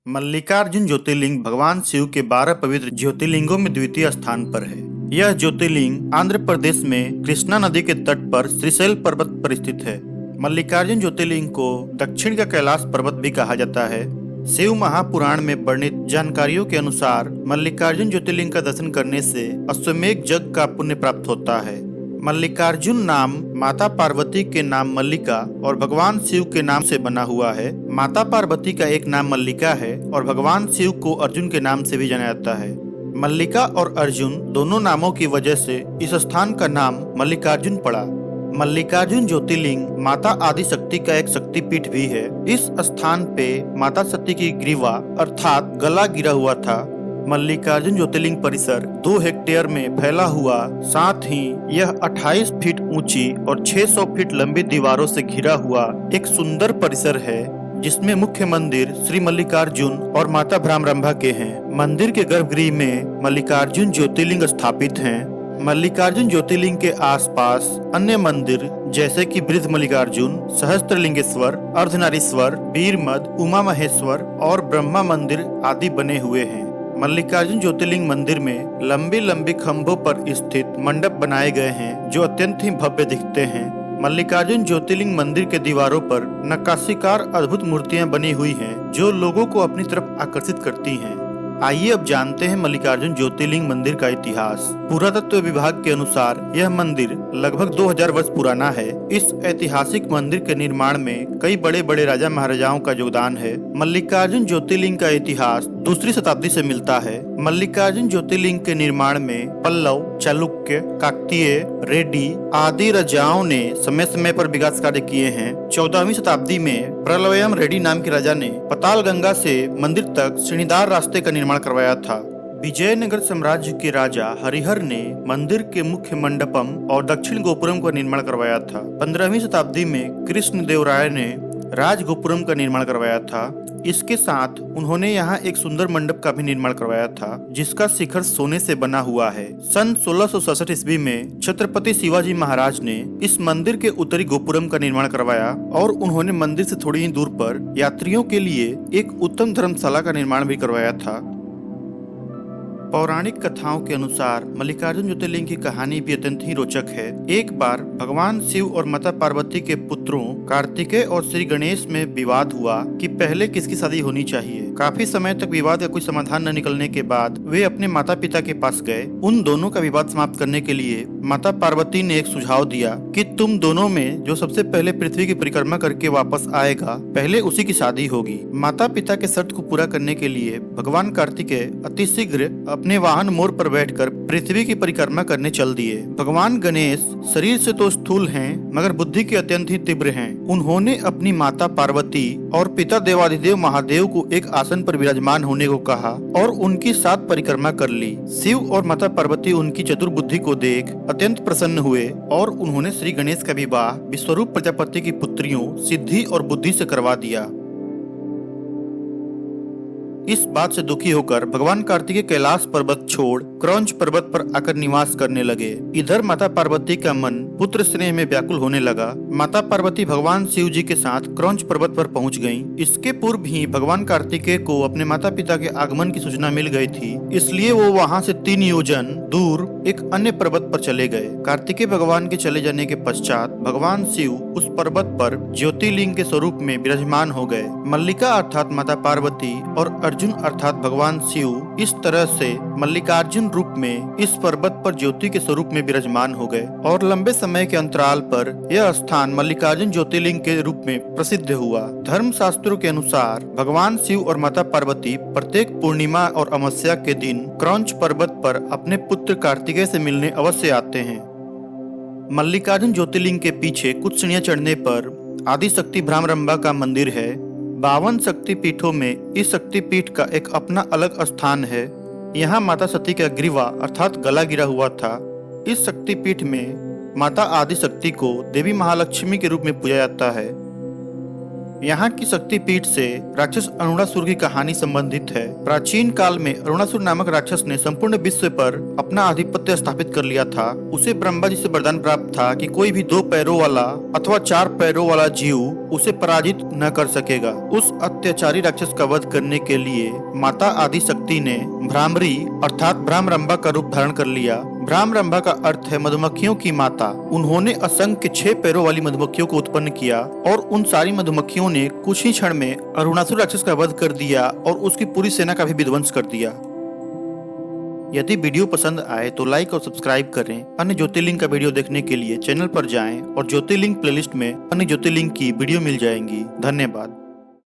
मल्लिकार्जुन ज्योतिर्लिंग भगवान शिव के 12 पवित्र ज्योतिर्लिंगों में द्वितीय स्थान पर है। यह ज्योतिर्लिंग आंध्र प्रदेश में कृष्णा नदी के तट पर श्रीशैल पर्वत पर स्थित है। मल्लिकार्जुन ज्योतिर्लिंग को दक्षिण का कैलाश पर्वत भी कहा जाता है। शिव महापुराण में वर्णित जानकारियों के अनुसार मल्लिकार्जुन ज्योतिर्लिंग का दर्शन करने से अश्वमेघ यज्ञ का पुण्य प्राप्त होता है। मल्लिकार्जुन नाम माता पार्वती के नाम मल्लिका और भगवान शिव के नाम से बना हुआ है। माता पार्वती का एक नाम मल्लिका है और भगवान शिव को अर्जुन के नाम से भी जाना जाता है। मल्लिका और अर्जुन दोनों नामों की वजह से इस स्थान का नाम मल्लिकार्जुन पड़ा। मल्लिकार्जुन ज्योतिर्लिंग माता आदि शक्ति का एक शक्तिपीठ भी है। इस स्थान पे माता सती की ग्रीवा अर्थात गला गिरा हुआ था। मल्लिकार्जुन ज्योतिर्लिंग परिसर 2 हेक्टेयर में फैला हुआ, साथ ही यह 28 फीट ऊंची और 600 फीट लंबी दीवारों से घिरा हुआ एक सुंदर परिसर है, जिसमें मुख्य मंदिर श्री मल्लिकार्जुन और माता भ्रामरंभा के हैं। मंदिर के गर्भगृह में मल्लिकार्जुन ज्योतिर्लिंग स्थापित हैं। मल्लिकार्जुन ज्योतिर्लिंग के आसपास अन्य मंदिर जैसे कि बृहद मल्लिकार्जुन, सहस्त्रलिंगेश्वर, अर्धनारीश्वर, वीरमद, उमा महेश्वर और ब्रह्मा मंदिर आदि बने हुए हैं। मल्लिकार्जुन ज्योतिर्लिंग मंदिर में लंबी लंबी खंभों पर स्थित मंडप बनाए गए हैं, जो अत्यंत ही भव्य दिखते हैं। मल्लिकार्जुन ज्योतिर्लिंग मंदिर के दीवारों पर नक्काशीकार अद्भुत मूर्तियां बनी हुई हैं, जो लोगों को अपनी तरफ आकर्षित करती हैं। आइए अब जानते हैं मल्लिकार्जुन ज्योतिर्लिंग मंदिर का इतिहास। पुरातत्व विभाग के अनुसार यह मंदिर लगभग 2000 वर्ष पुराना है। इस ऐतिहासिक मंदिर के निर्माण में कई बड़े बड़े राजा महाराजाओं का योगदान है। मल्लिकार्जुन ज्योतिर्लिंग का इतिहास 2री शताब्दी से मिलता है। मल्लिकार्जुन ज्योतिर्लिंग के निर्माण में पल्लव, चालुक्य, काकतीय, रेड्डी आदि राजाओं ने समय समय पर विकास कार्य किए हैं। 14वीं शताब्दी में प्रलवयम रेड्डी नाम के राजा ने पाताल गंगा से मंदिर तक सीढ़ीदार रास्ते का निर्माण करवाया था। विजयनगर साम्राज्य के राजा हरिहर ने मंदिर के मुख्य मंडपम और दक्षिण गोपुरम का निर्माण करवाया था। 15वीं शताब्दी में कृष्णदेवराय ने राज गोपुरम का निर्माण करवाया था। इसके साथ उन्होंने यहाँ एक सुंदर मंडप का भी निर्माण करवाया था, जिसका शिखर सोने से बना हुआ है। सन 1667 ईस्वी में छत्रपति शिवाजी महाराज ने इस मंदिर के उत्तरी गोपुरम का निर्माण करवाया और उन्होंने मंदिर से थोड़ी ही दूर पर यात्रियों के लिए एक उत्तम धर्मशाला का निर्माण भी करवाया था। पौराणिक कथाओं के अनुसार मल्लिकार्जुन ज्योतिर्लिंग की कहानी भी अत्यंत ही रोचक है। एक बार भगवान शिव और माता पार्वती के पुत्रों कार्तिकेय और श्री गणेश में विवाद हुआ कि पहले किसकी शादी होनी चाहिए। काफी समय तक विवाद का कोई समाधान न निकलने के बाद वे अपने माता पिता के पास गए। उन दोनों का विवाद समाप्त करने के लिए माता पार्वती ने एक सुझाव दिया कि तुम दोनों में जो सबसे पहले पृथ्वी की परिक्रमा करके वापस आएगा, पहले उसी की शादी होगी। माता पिता के शर्त को पूरा करने के लिए भगवान कार्तिकेय अतिशीघ्र अपने वाहन मोर पर बैठकर पृथ्वी की परिक्रमा करने चल दिए। भगवान गणेश शरीर से तो स्थूल हैं, मगर बुद्धि के अत्यंत ही तीव्र हैं। उन्होंने अपनी माता पार्वती और पिता देवाधिदेव महादेव को एक आसन पर विराजमान होने को कहा और उनकी 7 परिक्रमा कर ली। शिव और माता पार्वती उनकी चतुर बुद्धि को देख अत्यंत प्रसन्न हुए और उन्होंने श्री गणेश का विवाह विश्वरूप प्रजापति की पुत्रियों सिद्धि और बुद्धि से करवा दिया। इस बात से दुखी होकर भगवान कार्तिकेय कैलाश पर्वत छोड़ क्रौंच पर्वत पर आकर निवास करने लगे। इधर माता पार्वती का मन पुत्र स्नेह में व्याकुल होने लगा। माता पार्वती भगवान शिव जी के साथ क्रौंच पर्वत पर पहुंच गईं। इसके पूर्व ही भगवान कार्तिकेय को अपने माता पिता के आगमन की सूचना मिल गई थी, इसलिए वो वहां से 3 योजन दूर एक अन्य पर्वत पर चले गए। कार्तिकेय भगवान के चले जाने के पश्चात भगवान शिव उस पर्वत पर ज्योतिर्लिंग के स्वरूप में विराजमान हो गए। मल्लिका अर्थात माता पार्वती और अर्जुन अर्थात भगवान शिव इस तरह से मल्लिकार्जुन रूप में इस पर्वत पर ज्योति के स्वरूप में विराजमान हो गए और लंबे समय के अंतराल पर यह स्थान मल्लिकार्जुन ज्योतिर्लिंग के रूप में प्रसिद्ध हुआ। धर्म शास्त्रों के अनुसार भगवान शिव और माता पार्वती प्रत्येक पूर्णिमा और अमावस्या के दिन क्रौंच पर्वत पर अपने पुत्र कार्तिकेय से मिलने अवश्य आते हैं। मल्लिकार्जुन ज्योतिर्लिंग के पीछे कुछ सीढ़ियां चढ़ने पर आदि शक्ति भ्रामरंभा का मंदिर है। 52 शक्ति पीठों में इस शक्ति पीठ का एक अपना अलग स्थान है। यहाँ माता सती का ग्रीवा अर्थात गला गिरा हुआ था। इस शक्ति पीठ में माता आदि शक्ति को देवी महालक्ष्मी के रूप में पूजा जाता है। यहाँ की शक्तिपीठ से राक्षस अरुणासुर की कहानी संबंधित है। प्राचीन काल में अरुणासुर नामक राक्षस ने संपूर्ण विश्व पर अपना आधिपत्य स्थापित कर लिया था। उसे ब्रह्मा जी से वरदान प्राप्त था कि कोई भी 2 पैरों वाला अथवा 4 पैरों वाला जीव उसे पराजित न कर सकेगा। उस अत्याचारी राक्षस का वध करने के लिए माता आदि शक्ति ने भ्रामरी अर्थात भ्रामरंभा का रूप धारण कर लिया। भ्रामरंभा का अर्थ है मधुमक्खियों की माता। उन्होंने असंख्य 6 पैरों वाली मधुमक्खियों को उत्पन्न किया और उन सारी मधुमक्खियों ने कुछ ही क्षण में अरुणासुर राक्षस का वध कर दिया और उसकी पूरी सेना का भी विध्वंस कर दिया। यदि वीडियो पसंद आए तो लाइक और सब्सक्राइब करें। अन्य ज्योतिर्लिंग का वीडियो देखने के लिए चैनल पर जाएं और ज्योतिर्लिंग प्लेलिस्ट में अन्य ज्योतिर्लिंग की वीडियो मिल जाएंगी। धन्यवाद।